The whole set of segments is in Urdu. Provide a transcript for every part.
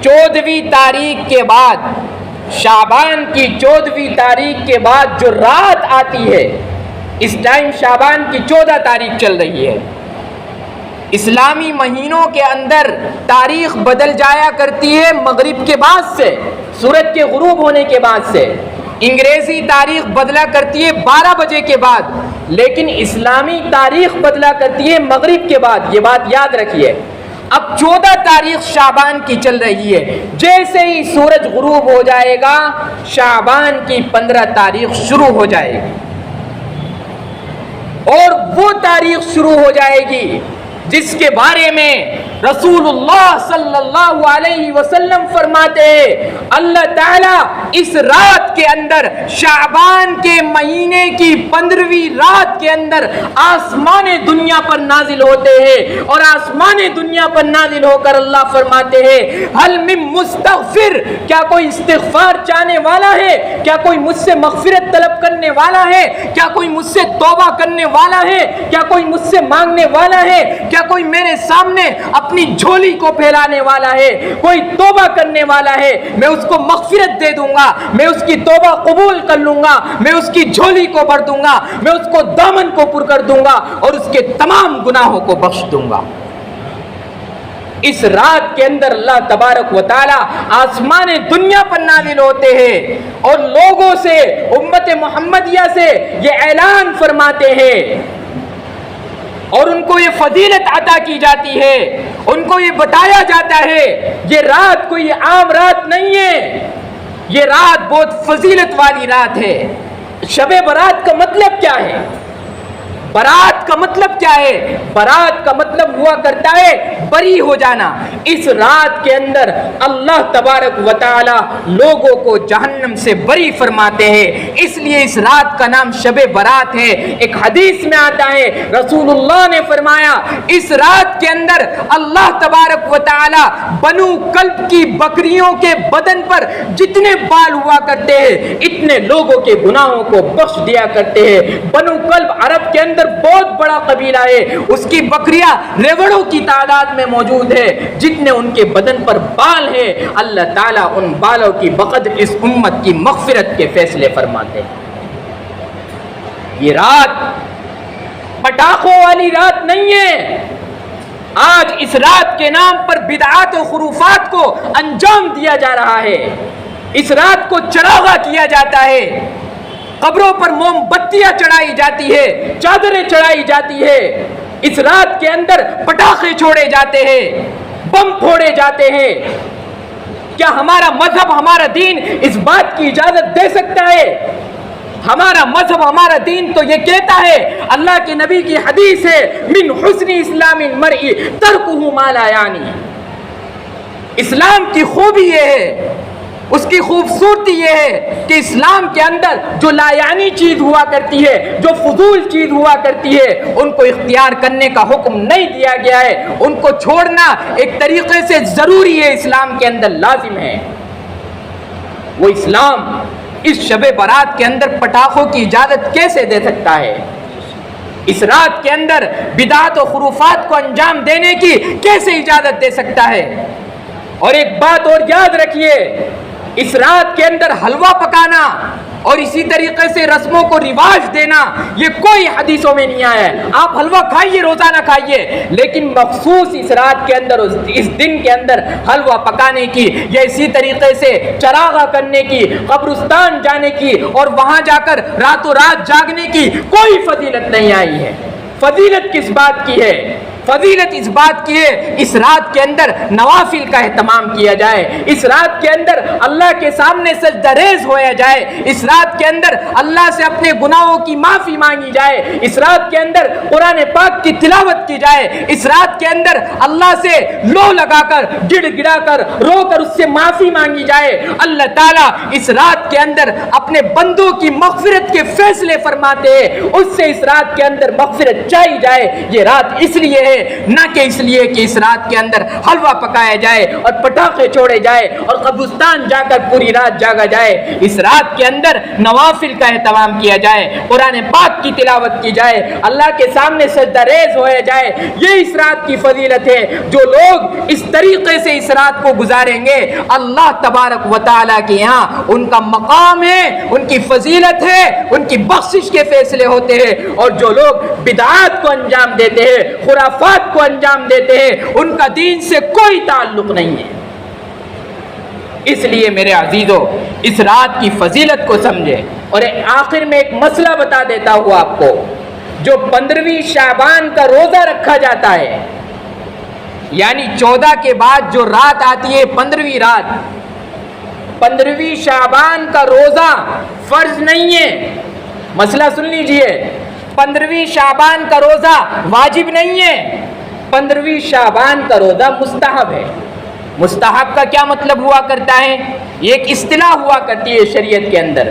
14ویں تاریخ کے بعد، شعبان کی 14ویں تاریخ کے بعد جو رات آتی ہے، اس ٹائم شعبان کی 14 تاریخ چل رہی ہے۔ اسلامی مہینوں کے اندر تاریخ بدل جایا کرتی ہے مغرب کے بعد سے، سورج کے غروب ہونے کے بعد سے۔ انگریزی تاریخ بدلا کرتی ہے 12 بجے کے بعد، لیکن اسلامی تاریخ بدلا کرتی ہے مغرب کے بعد، یہ بات یاد رکھیے۔ اب 14 تاریخ شعبان کی چل رہی ہے، جیسے ہی سورج غروب ہو جائے گا شعبان کی 15 تاریخ شروع ہو جائے گی، اور وہ تاریخ شروع ہو جائے گی جس کے بارے میں رسول اللہ صلی اللہ علیہ وسلم فرماتے ہیں اللہ تعالیٰ اس رات کے اندر، شعبان کے مہینے کی 15ویں رات کے اندر آسمان دنیا پر نازل ہوتے ہیں، اور آسمان دنیا پر نازل ہو کر اللہ فرماتے ہیں حل من مستغفر، کیا کوئی استغفار چاہنے والا ہے؟ کیا کوئی مجھ سے مغفرت طلب کرنے والا ہے؟ کیا کوئی مجھ سے توبہ کرنے والا ہے؟ کیا کوئی مجھ سے مانگنے والا ہے؟ کیا کوئی میرے سامنے اپنی جھولی کو پھیلانے والا ہے؟ کوئی توبہ کرنے والا ہے، میں اس کو مغفرت دے دوں گا، میں اس کی توبہ قبول کر لوں گا، میں اس کی جھولی کو بھر دوں گا، میں اس کو دامن کو پر کر دوں گا اور اس کے تمام گناہوں کو بخش دوں گا۔ اس رات کے اندر اللہ تبارک و تعالی آسمان دنیا پر نازل ہوتے ہیں اور لوگوں سے، امت محمدیہ سے یہ اعلان فرماتے ہیں اور ان کو یہ فضیلت عطا کی جاتی ہے، ان کو یہ بتایا جاتا ہے یہ رات کوئی عام رات نہیں ہے، یہ رات بہت فضیلت والی رات ہے۔ شب برات کا مطلب کیا ہے؟ برات کا مطلب کیا ہے؟ برات کا مطلب ہوا کرتا ہے بری ہو جانا۔ اس رات کے اندر اللہ تبارک و تعالی لوگوں کو جہنم سے بری فرماتے ہیں، اس لیے اس رات کا نام شب برات ہے۔ ایک حدیث میں آتا ہے رسول اللہ نے فرمایا اس رات کے اندر اللہ تبارک و تعالی بنو کلب کی بکریوں کے بدن پر جتنے بال ہوا کرتے ہیں اتنے لوگوں کے گناہوں کو بخش دیا کرتے ہیں۔ بنو کلب عرب کے اندر بہت بڑا قبیلہ ہے، اس کی بکریاں ریوڑوں کی تعداد میں موجود ہے، جتنے ان کے بدن پر بال ہے اللہ تعالیٰ ان بالوں کی بقدر اس امت کی مغفرت کے فیصلے فرماتے ہیں۔ یہ رات پٹاخوں والی رات نہیں ہے۔ آج اس رات کے نام پر بدعات و خرافات کو انجام دیا جا رہا ہے، اس رات کو چراغاں کیا جاتا ہے، قبروں پر موم بتیاں چڑھائی جاتی ہے، چادریں چڑھائی جاتی ہے، اس رات کے اندر پٹاخے چھوڑے جاتے ہیں، بم پھوڑے جاتے ہیں۔ کیا ہمارا مذہب، ہمارا دین اس بات کی اجازت دے سکتا ہے؟ ہمارا مذہب، ہمارا دین تو یہ کہتا ہے، اللہ کے نبی کی حدیث ہے من حسن اسلام المرء ترکہ ما لا یعنی۔ اسلام کی خوبی یہ ہے، اس کی خوبصورتی یہ ہے کہ اسلام کے اندر جو لا یعنی چیز ہوا کرتی ہے، جو فضول چیز ہوا کرتی ہے، ان کو اختیار کرنے کا حکم نہیں دیا گیا ہے، ان کو چھوڑنا ایک طریقے سے ضروری ہے، اسلام کے اندر لازم ہے۔ وہ اسلام اس شب برات کے اندر پٹاخوں کی اجازت کیسے دے سکتا ہے؟ اس رات کے اندر بدعات و خرافات کو انجام دینے کی کیسے اجازت دے سکتا ہے؟ اور ایک بات اور یاد رکھیے، اس رات کے اندر حلوہ پکانا اور اسی طریقے سے رسموں کو رواج دینا یہ کوئی حدیثوں میں نہیں آیا ہے۔ آپ حلوہ کھائیے، روزانہ کھائیے، لیکن مخصوص اس رات کے اندر، اس دن کے اندر حلوہ پکانے کی یا اسی طریقے سے چراغاں کرنے کی، قبرستان جانے کی اور وہاں جا کر راتوں رات جاگنے کی کوئی فضیلت نہیں آئی ہے۔ فضیلت کس بات کی ہے؟ فضیلت اس بات کی ہے اس رات کے اندر نوافل کا اہتمام کیا جائے، اس رات کے اندر اللہ کے سامنے سجدہ ریز ہویا جائے، اس رات کے اندر اللہ سے اپنے گناہوں کی معافی مانگی جائے، اس رات کے اندر قرآن پاک کی تلاوت کی جائے، اس رات کے اندر اللہ سے لو لگا کر، گڑ گڑا کر، رو کر اس سے معافی مانگی جائے۔ اللہ تعالیٰ اس رات کے اندر اپنے بندوں کی مغفرت کے فیصلے فرماتے ہیں، اس سے اس رات کے اندر مغفرت چاہی جائے۔ یہ رات اس لیے ہے نہ کہ اس لیے کہ اس رات کے اندر حلوہ پکایا جائے اور پٹاخے چھوڑے جائے اور قبرستان جا کر پوری رات جاگا جائے۔ اس رات کے اندر نوافل کا اہتمام کیا جائے، قرآن پاک کی تلاوت کی جائے، اللہ کے سامنے سجدہ ریز ہویا جائے۔ یہ اس رات کی فضیلت ہے۔ جو لوگ اس طریقے سے اس رات کو گزاریں گے، اللہ تبارک و تعالیٰ کے یہاں ان کا مقام ہے، ان کی فضیلت ہے، ان کی بخشش کے فیصلے ہوتے ہیں۔ اور جو لوگ بدعات کو انجام دیتے ہیں، خرافات کو انجام دیتے ہیں، ان کا دین سے کوئی تعلق نہیں ہے۔ اس لیے میرے عزیزو، اس رات کی فضیلت کو سمجھے۔ اور آخر میں ایک مسئلہ بتا دیتا ہوں آپ کو، جو 15ویں شعبان کا روزہ رکھا جاتا ہے، یعنی 14 کے بعد جو رات آتی ہے 15ویں رات، 15ویں شعبان کا روزہ فرض نہیں ہے۔ مسئلہ سن لیجئے، 15ویں شعبان کا روزہ واجب نہیں ہے، 15ویں شعبان کا روزہ مستحب ہے۔ مستحب کا کیا مطلب ہوا کرتا ہے؟ یہ ایک اصطلاح ہوا کرتی ہے شریعت کے اندر۔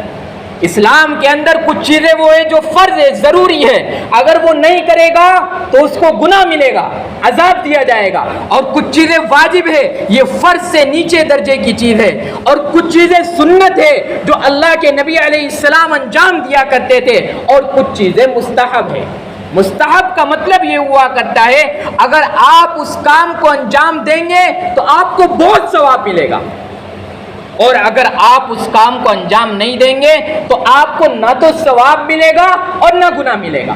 اسلام کے اندر کچھ چیزیں وہ ہیں جو فرض ہے، ضروری ہے، اگر وہ نہیں کرے گا تو اس کو گناہ ملے گا، عذاب دیا جائے گا۔ اور کچھ چیزیں واجب ہے، یہ فرض سے نیچے درجے کی چیز ہے۔ اور کچھ چیزیں سنت ہے جو اللہ کے نبی علیہ السلام انجام دیا کرتے تھے، اور کچھ چیزیں مستحب ہے۔ مستحب کا مطلب یہ ہوا کرتا ہے اگر آپ اس کام کو انجام دیں گے تو آپ کو بہت ثواب ملے گا، اور اگر آپ اس کام کو انجام نہیں دیں گے تو آپ کو نہ تو ثواب ملے گا اور نہ گناہ ملے گا۔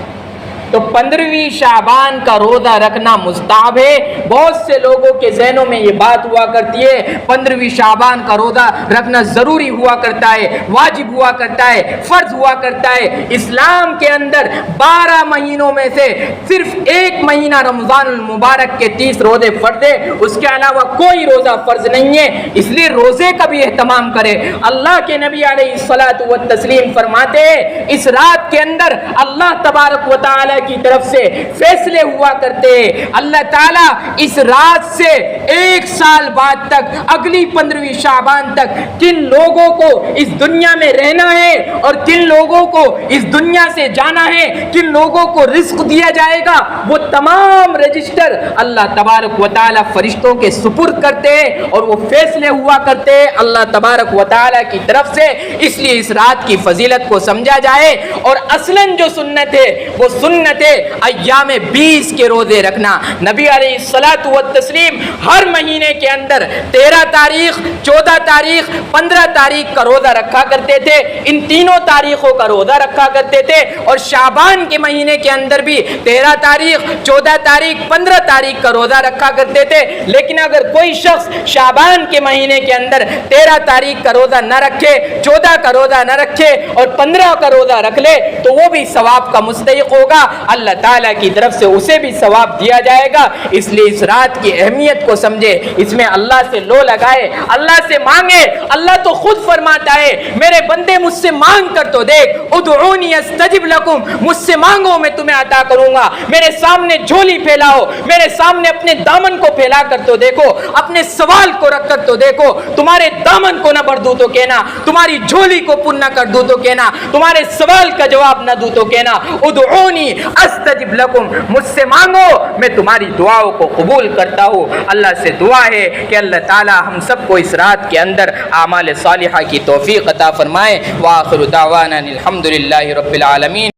تو 15ویں شعبان کا روزہ رکھنا مستحب ہے۔ بہت سے لوگوں کے ذہنوں میں یہ بات ہوا کرتی ہے 15ویں شعبان کا روزہ رکھنا ضروری ہوا کرتا ہے، واجب ہوا کرتا ہے، فرض ہوا کرتا ہے۔ اسلام کے اندر 12 مہینوں میں سے صرف ایک مہینہ رمضان المبارک کے 30 روزے فرض ہے، اس کے علاوہ کوئی روزہ فرض نہیں ہے۔ اس لیے روزے کا بھی اہتمام کرے۔ اللہ کے نبی علیہ الصلوۃ والتسلیم فرماتے ہیں اس رات کے اندر اللہ تبارک و تعالی کی طرف سے فیصلے ہوا کرتے ہیں۔ اللہ تعالیٰ اس رات سے 1 سال بعد تک، اگلی 15ویں شعبان تک کن لوگوں کو اس دنیا میں رہنا ہے اور کن لوگوں کو اس دنیا سے جانا ہے، کن لوگوں کو رزق دیا جائے گا، وہ تمام رجسٹر اللہ تبارک و تعالیٰ فرشتوں کے سپرد کرتے ہیں، اور وہ فیصلے ہوا کرتے ہیں اللہ تبارک و تعالیٰ کی طرف سے۔ اس لیے اس رات کی فضیلت کو سمجھا جائے۔ اور اصلاً جو سنت ہے وہ سنت ایام 20 کے روزے رکھنا۔ نبی علیہ الصلوۃ والتسلیم ہر مہینے کے اندر 13 تاریخ، 14 تاریخ، 15 تاریخ کا روزہ رکھا کرتے تھے۔ ان تینوں تاریخوں کا روزہ رکھا کرتے تھے، اور شعبان کے مہینے کے اندر بھی 13 تاریخ، 14 تاریخ، 15 تاریخ کا روزہ رکھا کرتے تھے۔ لیکن اگر کوئی شخص شعبان کے مہینے کے اندر 13 تاریخ کا روزہ نہ رکھے، 14 کا روزہ نہ رکھے اور 15 کا روزہ رکھ لے تو وہ بھی ثواب کا مستحق ہوگا، اللہ تعالیٰ کی طرف سے اسے بھی ثواب دیا جائے گا۔ اس لیے اس رات کی اہمیت کو سمجھے، اس میں اللہ سے لو لگائے، اللہ سے مانگے۔ اللہ تو خود فرماتا ہے میرے بندے مجھ سے مانگ کر تو دیکھ، ادعونی استجب لکم، مجھ سے مانگو میں تمہیں عطا کروں گا۔ میرے سامنے جھولی پھیلاؤ، میرے سامنے اپنے دامن کو پھیلا کر تو دیکھو، اپنے سوال کو رکھ کر تو دیکھو، تمہارے دامن کو نہ بھر دوں تو کہنا، تمہاری جھولی کو پُر نہ کر دوں تو کہنا، تمہارے سوال کا جواب نہ دوں تو کہنا، ادعونی استجب لکم، مجھ سے مانگو میں تمہاری دعاؤں کو قبول کرتا ہوں۔ اللہ سے دعا ہے کہ اللہ تعالی ہم سب کو اس رات کے اندر اعمال صالحہ کی توفیق عطا فرمائے۔ وآخر دعوانا الحمدللہ رب العالمین۔